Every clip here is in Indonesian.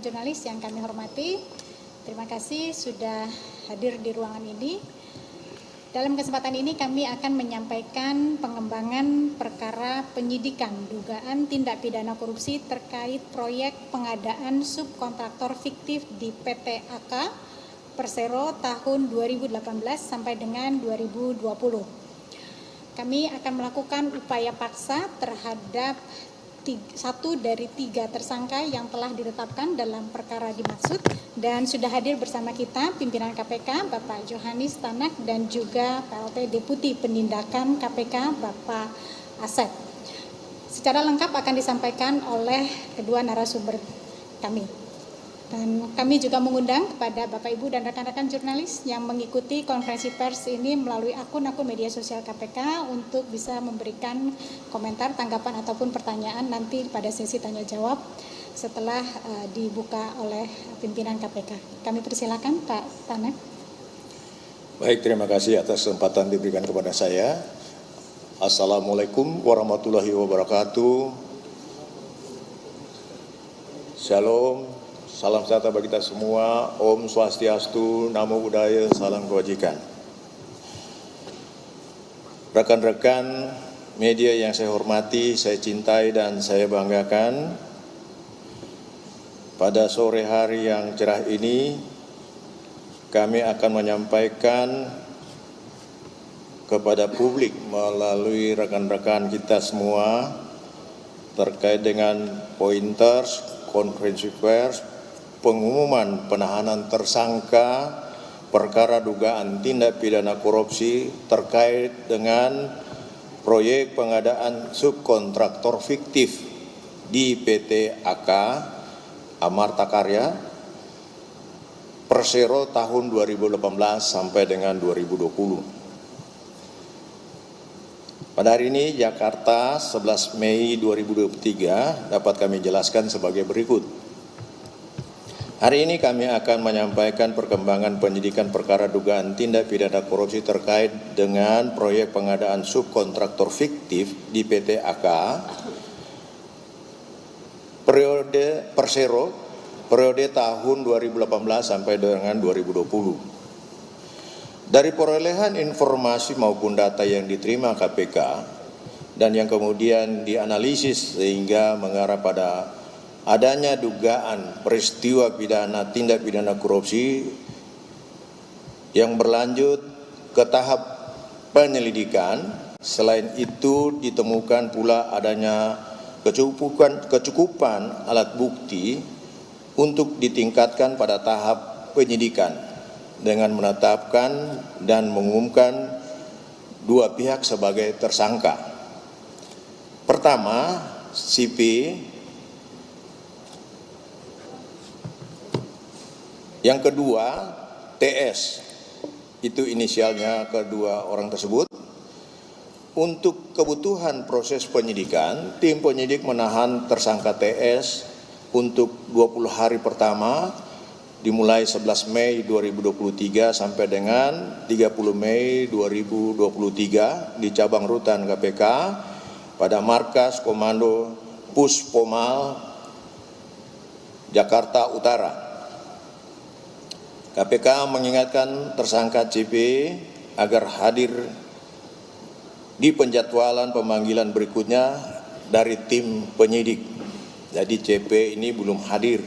Jurnalis yang kami hormati, terima kasih sudah hadir di ruangan ini. Dalam kesempatan ini kami akan menyampaikan pengembangan perkara penyidikan dugaan tindak pidana korupsi terkait proyek pengadaan subkontraktor fiktif di PT AK Persero tahun 2018 sampai dengan 2020. Kami akan melakukan upaya paksa terhadap satu dari 3 tersangka yang telah ditetapkan dalam perkara dimaksud, dan sudah hadir bersama kita pimpinan KPK Bapak Johanis Tanak dan juga PLT Deputi Penindakan KPK Bapak Asep. Secara lengkap akan disampaikan oleh kedua narasumber kami. Dan kami juga mengundang kepada Bapak Ibu dan rekan-rekan jurnalis yang mengikuti konferensi pers ini melalui akun-akun media sosial KPK untuk bisa memberikan komentar, tanggapan ataupun pertanyaan nanti pada sesi tanya jawab setelah dibuka oleh pimpinan KPK. Kami persilakan Pak Tanak. Baik, terima kasih atas kesempatan diberikan kepada saya. Assalamualaikum warahmatullahi wabarakatuh. Shalom. Salam sejahtera bagi kita semua. Om Swastiastu, Namo Buddhaya, salam kebajikan. Rekan-rekan media yang saya hormati, saya cintai dan saya banggakan, pada sore hari yang cerah ini kami akan menyampaikan kepada publik melalui rekan-rekan kita semua terkait dengan pointers, konferensi pers, pengumuman penahanan tersangka perkara dugaan tindak pidana korupsi terkait dengan proyek pengadaan subkontraktor fiktif di PT AK Amarta Karya Persero tahun 2018 sampai dengan 2020. Pada hari ini Jakarta 11 Mei 2023 dapat kami jelaskan sebagai berikut. Hari ini kami akan menyampaikan perkembangan penyidikan perkara dugaan tindak pidana korupsi terkait dengan proyek pengadaan subkontraktor fiktif di PT AK periode Persero periode tahun 2018 sampai dengan 2020. Dari perolehan informasi maupun data yang diterima KPK dan yang kemudian dianalisis sehingga mengarah pada adanya dugaan peristiwa pidana tindak pidana korupsi yang berlanjut ke tahap penyelidikan. Selain itu ditemukan pula adanya kecukupan alat bukti untuk ditingkatkan pada tahap penyidikan dengan menetapkan dan mengumumkan 2 pihak sebagai tersangka. Pertama, CP. Yang kedua, TS, itu inisialnya kedua orang tersebut. Untuk kebutuhan proses penyidikan, tim penyidik menahan tersangka TS untuk 20 hari pertama, dimulai 11 Mei 2023 sampai dengan 30 Mei 2023 di cabang rutan KPK pada Markas Komando Puspomal Jakarta Utara. KPK mengingatkan tersangka CP agar hadir di penjadwalan pemanggilan berikutnya dari tim penyidik. Jadi CP ini belum hadir.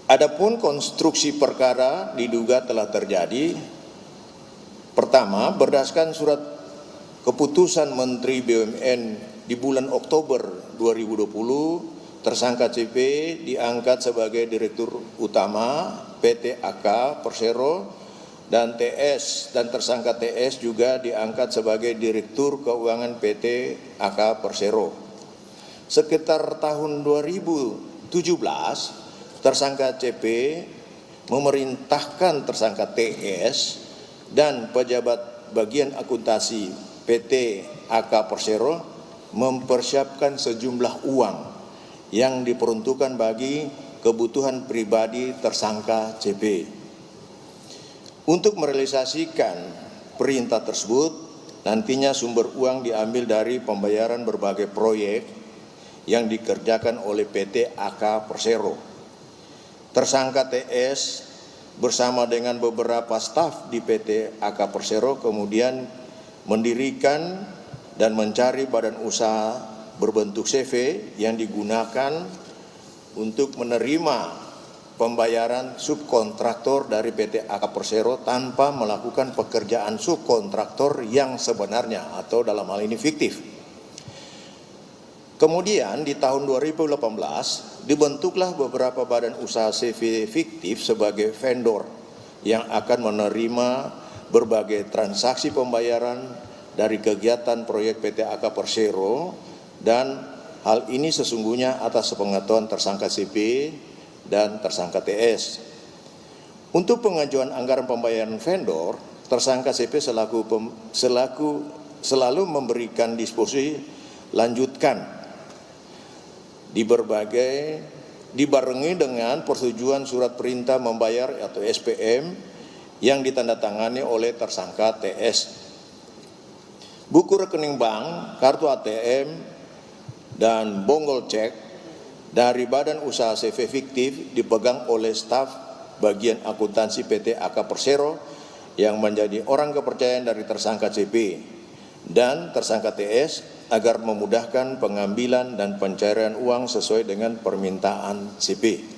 Adapun konstruksi perkara diduga telah terjadi. Pertama, berdasarkan surat keputusan Menteri BUMN di bulan Oktober 2020, tersangka CP diangkat sebagai Direktur Utama PT AK Persero dan tersangka TS juga diangkat sebagai Direktur Keuangan PT AK Persero. Sekitar tahun 2017, tersangka CP memerintahkan tersangka TS dan pejabat bagian akuntansi PT AK Persero mempersiapkan sejumlah uang yang diperuntukkan bagi kebutuhan pribadi tersangka CP. Untuk merealisasikan perintah tersebut, nantinya sumber uang diambil dari pembayaran berbagai proyek yang dikerjakan oleh PT AK Persero. Tersangka TS bersama dengan beberapa staf di PT AK Persero kemudian mendirikan dan mencari badan usaha berbentuk CV yang digunakan untuk menerima pembayaran subkontraktor dari PT AK Persero tanpa melakukan pekerjaan subkontraktor yang sebenarnya atau dalam hal ini fiktif. Kemudian di tahun 2018 dibentuklah beberapa badan usaha CV fiktif sebagai vendor yang akan menerima berbagai transaksi pembayaran dari kegiatan proyek PT AK Persero, dan hal ini sesungguhnya atas sepengetahuan tersangka CP dan tersangka TS. Untuk pengajuan anggaran pembayaran vendor, tersangka CP selalu memberikan disposisi lanjutkan dibarengi dengan persetujuan surat perintah membayar atau SPM yang ditandatangani oleh tersangka TS. Buku rekening bank, kartu ATM, dan bonggol cek dari badan usaha CV fiktif dipegang oleh staf bagian akuntansi PT AK Persero yang menjadi orang kepercayaan dari tersangka CP dan tersangka TS agar memudahkan pengambilan dan pencairan uang sesuai dengan permintaan CP.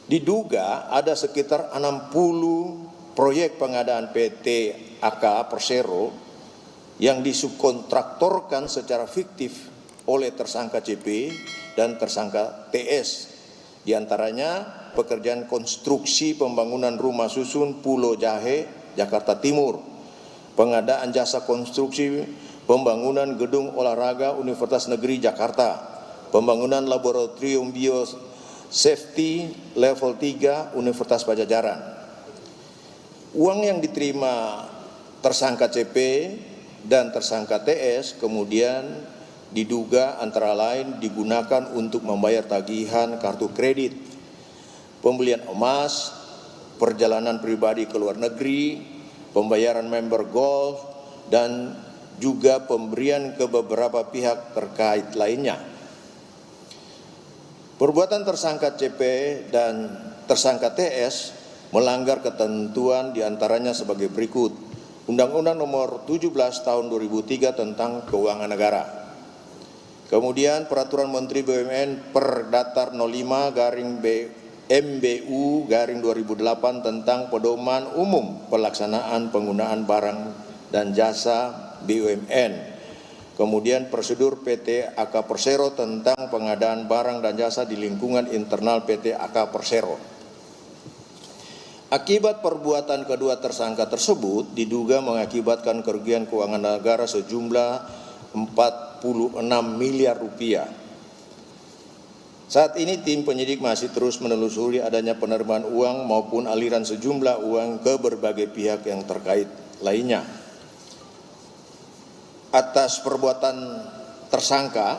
Diduga ada sekitar 60 proyek pengadaan PT AK Persero yang disubkontraktorkan secara fiktif oleh tersangka CP dan tersangka TS. Di antaranya pekerjaan konstruksi pembangunan rumah susun Pulau Jahe, Jakarta Timur, pengadaan jasa konstruksi pembangunan gedung olahraga Universitas Negeri Jakarta, pembangunan laboratorium bio safety level 3 Universitas Pajajaran. Uang yang diterima tersangka CP dan tersangka TS kemudian diduga antara lain digunakan untuk membayar tagihan kartu kredit, pembelian emas, perjalanan pribadi ke luar negeri, pembayaran member golf, dan juga pemberian ke beberapa pihak terkait lainnya. Perbuatan tersangka CP dan tersangka TS melanggar ketentuan diantaranya sebagai berikut. Undang-Undang Nomor 17 Tahun 2003 tentang Keuangan Negara. Kemudian Peraturan Menteri BUMN Perdatar 05/MBU/2008 tentang Pedoman Umum Pelaksanaan Penggunaan Barang dan Jasa BUMN. Kemudian Prosedur PT AK Persero tentang pengadaan barang dan jasa di lingkungan internal PT AK Persero. Akibat perbuatan kedua tersangka tersebut diduga mengakibatkan kerugian keuangan negara sejumlah 46 miliar rupiah. Saat ini tim penyidik masih terus menelusuri adanya penerimaan uang maupun aliran sejumlah uang ke berbagai pihak yang terkait lainnya. Atas perbuatan tersangka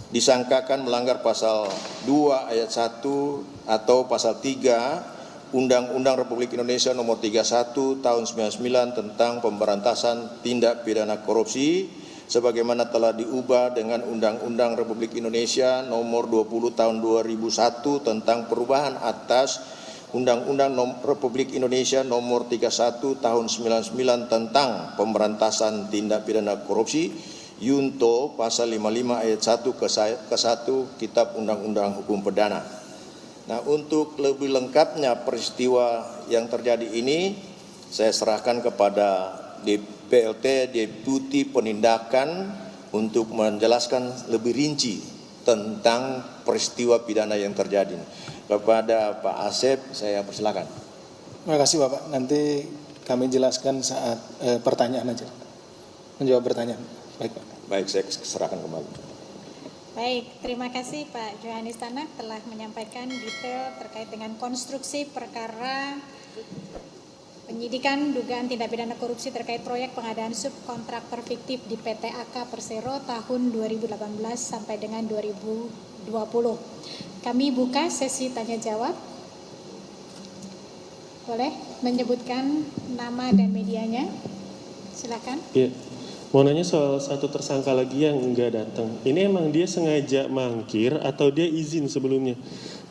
disangkakan melanggar pasal 2 ayat 1 atau pasal 3 Undang-Undang Republik Indonesia Nomor 31 Tahun 99 tentang Pemberantasan Tindak Pidana Korupsi sebagaimana telah diubah dengan Undang-Undang Republik Indonesia Nomor 20 Tahun 2001 tentang perubahan atas Undang-Undang Republik Indonesia Nomor 31 Tahun 99 tentang Pemberantasan Tindak Pidana Korupsi Yunto pasal 55 ayat 1 ke 1 Kitab Undang-Undang Hukum Pidana. Nah, untuk lebih lengkapnya peristiwa yang terjadi ini saya serahkan kepada PLT Deputi Penindakan untuk menjelaskan lebih rinci tentang peristiwa pidana yang terjadi. Kepada Pak Asep saya persilakan. Terima kasih Bapak. Nanti kami jelaskan saat pertanyaan aja. Menjawab pertanyaan. Baik Pak. Baik, saya serahkan kembali. Baik, terima kasih Pak Johanis Tanak telah menyampaikan detail terkait dengan konstruksi perkara penyidikan dugaan tindak pidana korupsi terkait proyek pengadaan subkontraktor fiktif di PT AK Persero tahun 2018 sampai dengan 2020. Kami buka sesi tanya jawab. Boleh menyebutkan nama dan medianya? Silakan. Ya. Mau nanya soal satu tersangka lagi yang enggak datang. Ini emang dia sengaja mangkir atau dia izin sebelumnya?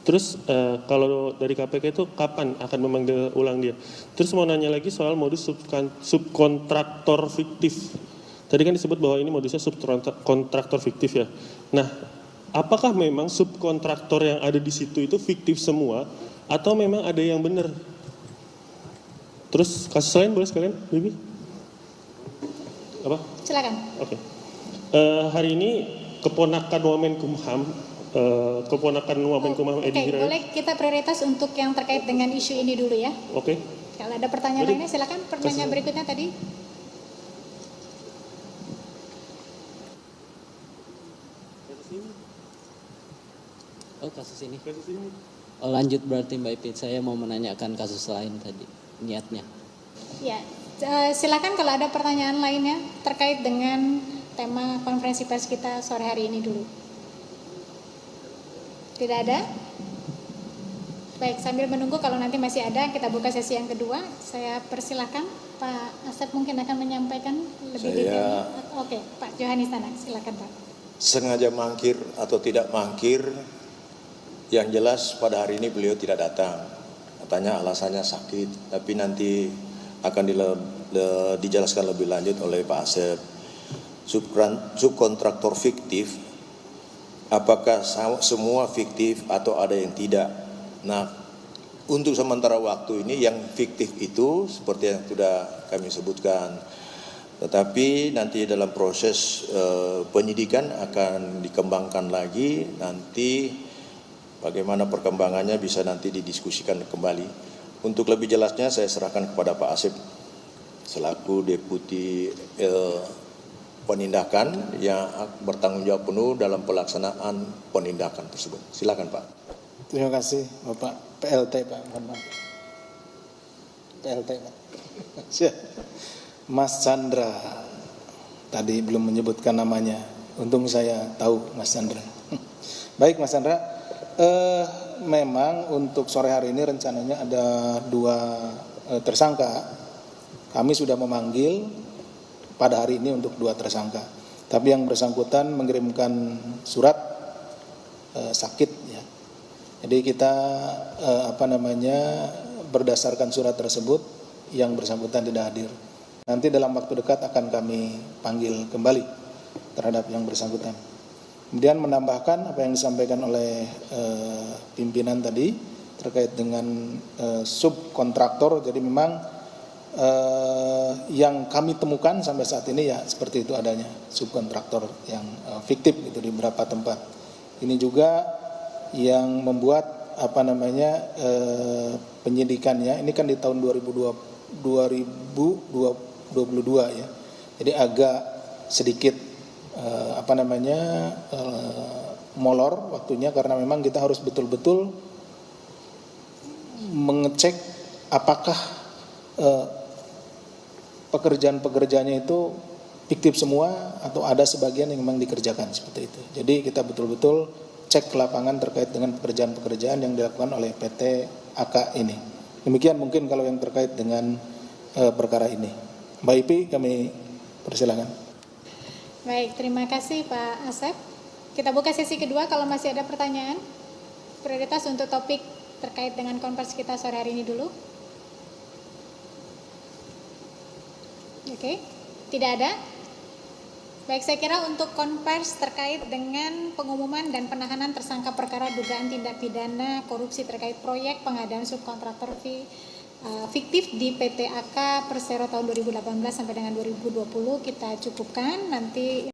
Terus kalau dari KPK itu kapan akan memanggil ulang dia? Terus mau nanya lagi soal modus subkontraktor fiktif. Tadi kan disebut bahwa ini modusnya subkontraktor fiktif ya. Nah, apakah memang subkontraktor yang ada di situ itu fiktif semua atau memang ada yang benar? Terus kasus lain boleh sekalian, Bibi? Apa? Silakan. Oke. Hari ini keponakan Wamenkumham, Edi Hirayat. Boleh kita prioritas untuk yang terkait dengan isu ini dulu ya. Oke. Kalau ada pertanyaan lainnya silakan. Pertanyaan berikutnya tadi. Oh, kasus ini. Oh, lanjut berarti Mbak Ipit. Saya mau menanyakan kasus lain tadi. Niatnya. Ya, silakan kalau ada pertanyaan lainnya terkait dengan tema konferensi pers kita sore hari ini dulu. Tidak ada? Baik, sambil menunggu kalau nanti masih ada, kita buka sesi yang kedua. Saya persilahkan Pak Asep mungkin akan menyampaikan lebih detail. Oke, Pak Johanis Tanak, silakan Pak. Sengaja mangkir atau tidak mangkir, yang jelas pada hari ini beliau tidak datang. Katanya alasannya sakit, tapi nanti akan dijelaskan lebih lanjut oleh Pak Asep. Subkontraktor fiktif, apakah semua fiktif atau ada yang tidak? Nah, untuk sementara waktu ini yang fiktif itu seperti yang sudah kami sebutkan. Tetapi nanti dalam proses penyidikan akan dikembangkan lagi, nanti bagaimana perkembangannya bisa nanti didiskusikan kembali. Untuk lebih jelasnya saya serahkan kepada Pak Asep selaku Deputi Penindakan yang bertanggung jawab penuh dalam pelaksanaan penindakan tersebut. Silakan Pak. Terima kasih Bapak PLT Pak. PLT Pak. Mas Chandra tadi belum menyebutkan namanya. Untung saya tahu Mas Chandra. Baik Mas Chandra. Memang untuk sore hari ini rencananya ada 2 tersangka. Kami sudah memanggil pada hari ini untuk 2 tersangka. Tapi yang bersangkutan mengirimkan surat sakit ya. Jadi kita berdasarkan surat tersebut yang bersangkutan tidak hadir. Nanti dalam waktu dekat akan kami panggil kembali terhadap yang bersangkutan. Kemudian menambahkan apa yang disampaikan oleh pimpinan tadi terkait dengan subkontraktor. Jadi memang yang kami temukan sampai saat ini ya seperti itu adanya subkontraktor yang fiktif itu di beberapa tempat. Ini juga yang membuat penyidikannya ini kan di tahun 2022 ya. Jadi agak sedikit molor waktunya karena memang kita harus betul-betul mengecek apakah pekerjaan-pekerjaannya itu fiktif semua atau ada sebagian yang memang dikerjakan seperti itu. Jadi kita betul-betul cek ke lapangan terkait dengan pekerjaan-pekerjaan yang dilakukan oleh PT AK ini. Demikian mungkin kalau yang terkait dengan perkara ini. Mbak Ipi kami persilakan. Baik, terima kasih Pak Asep. Kita buka sesi kedua kalau masih ada pertanyaan. Prioritas untuk topik terkait dengan konferensi kita sore hari ini dulu. Oke, tidak ada. Baik, saya kira untuk konvers terkait dengan pengumuman dan penahanan tersangka perkara dugaan tindak pidana korupsi terkait proyek pengadaan subkontraktor fiktif di PT AK Persero tahun 2018 sampai dengan 2020 kita cukupkan. Nanti